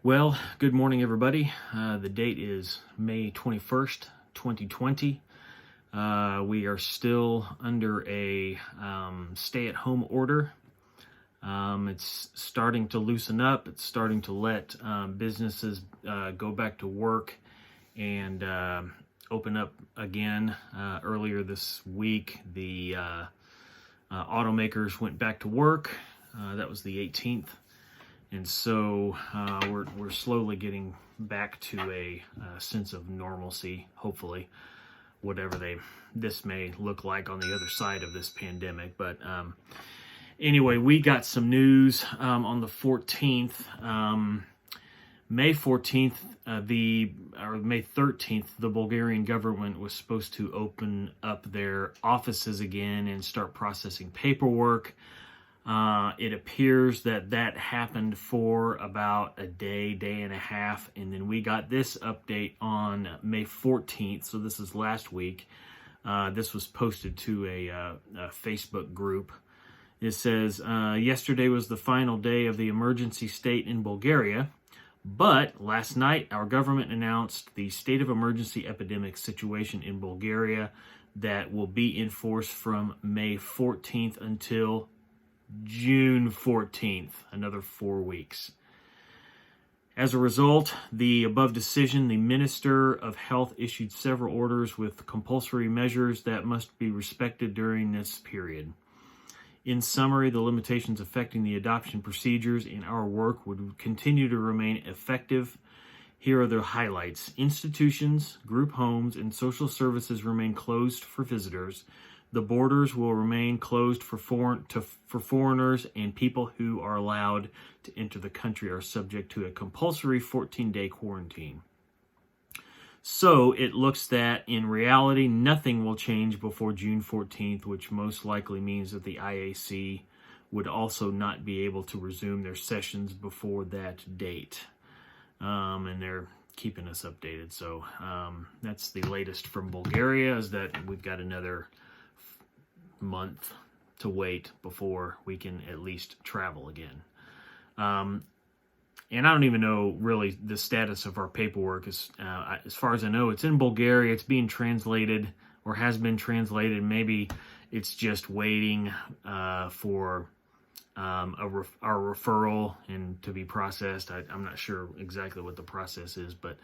Well, good morning, everybody. The date is May 21st, 2020. We are still under a stay-at-home order. It's starting to loosen up. It's starting to let businesses go back to work and open up again. Earlier this week, the automakers went back to work. That was the 18th. And so we're slowly getting back to a sense of normalcy, hopefully, whatever this may look like on the other side of this pandemic. But anyway, we got some news on the 14th. May 14th, May 13th, the Bulgarian government was supposed to open up their offices again and start processing paperwork. It appears that happened for about a day and a half, and then we got this update on May 14th, so this is last week. This was posted to a Facebook group. It says, yesterday was the final day of the emergency state in Bulgaria, but last night our government announced the state of emergency epidemic situation in Bulgaria that will be in force from May 14th until June 14th, another 4 weeks. As a result, the above decision, the Minister of Health issued several orders with compulsory measures that must be respected during this period. In summary, the limitations affecting the adoption procedures in our work would continue to remain effective. Here are the highlights. Institutions, group homes, and social services remain closed for visitors. The borders will remain closed for foreigners, and people who are allowed to enter the country are subject to a compulsory 14-day quarantine. So it looks that in reality, nothing will change before June 14th, which most likely means that the IAC would also not be able to resume their sessions before that date. And they're keeping us updated. So that's the latest from Bulgaria, is that we've got another month to wait before we can at least travel again. And I don't even know really the status of our paperwork. As far as I know, it's in Bulgaria. It's being translated or has been translated. Maybe it's just waiting for our referral and to be processed. I'm not sure exactly what the process is, but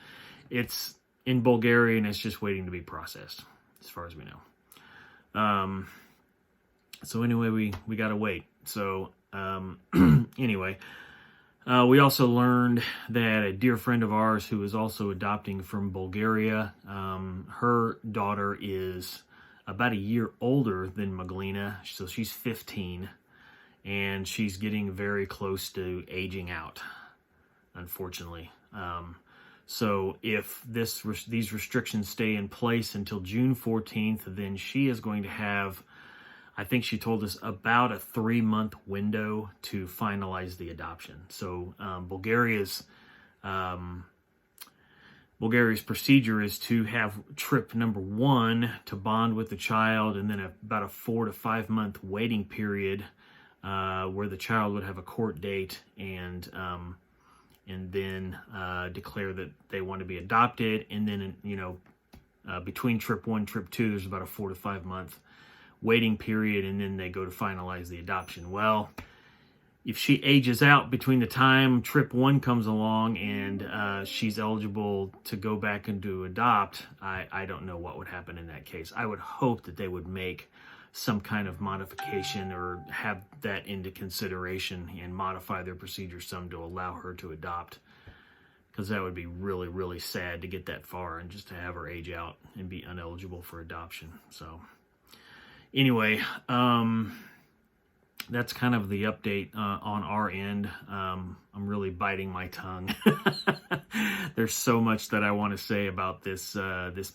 it's in Bulgaria and it's just waiting to be processed as far as we know. So anyway, we got to wait. So anyway, we also learned that a dear friend of ours who is also adopting from Bulgaria, her daughter is about a year older than Miglena, so she's 15, and she's getting very close to aging out, unfortunately. So if these restrictions stay in place until June 14th, then she is going to have, I think she told us, about a 3-month window to finalize the adoption. So Bulgaria's procedure is to have trip number 1 to bond with the child, and then about a 4 to 5 month waiting period where the child would have a court date and then declare that they want to be adopted. And then, between trip 1, trip 2, there's about a 4 to 5 month waiting period, and then they go to finalize the adoption. Well, if she ages out between the time trip 1 comes along and she's eligible to go back and to adopt, I don't know what would happen in that case. I would hope that they would make some kind of modification or have that into consideration and modify their procedure some to allow her to adopt, because that would be really, really sad to get that far and just to have her age out and be ineligible for adoption. So anyway, that's kind of the update on our end. I'm really biting my tongue. There's so much that I want to say about this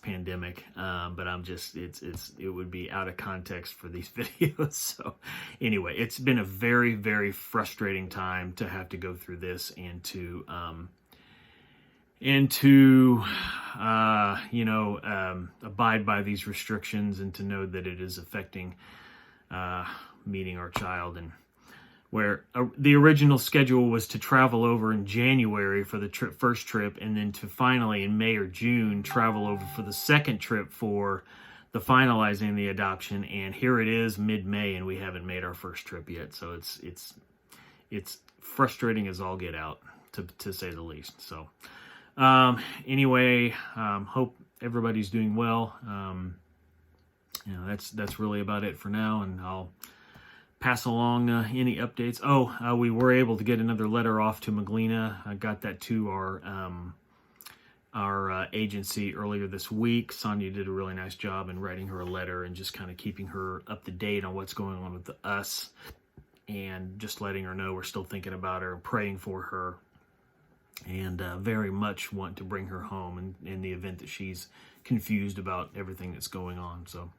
pandemic, but I'm just it would be out of context for these videos. So anyway, it's been a very, very frustrating time to have to go through this and to abide by these restrictions, and to know that it is affecting meeting our child. And where the original schedule was to travel over in January for the first trip, and then to finally in May or June travel over for the second trip for the finalizing the adoption. And here it is mid-May, and we haven't made our first trip yet. So it's frustrating as all get out, to say the least. So anyway, hope everybody's doing well. That's really about it for now, and I'll pass along any updates. We were able to get another letter off to Miglena. I got that to our agency earlier this week. Sonia did a really nice job in writing her a letter and just kind of keeping her up to date on what's going on with us, and just letting her know we're still thinking about her, praying for her, and very much want to bring her home in the event that she's confused about everything that's going on. So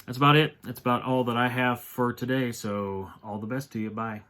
that's about it. That's about all that I have for today. So all the best to you. Bye.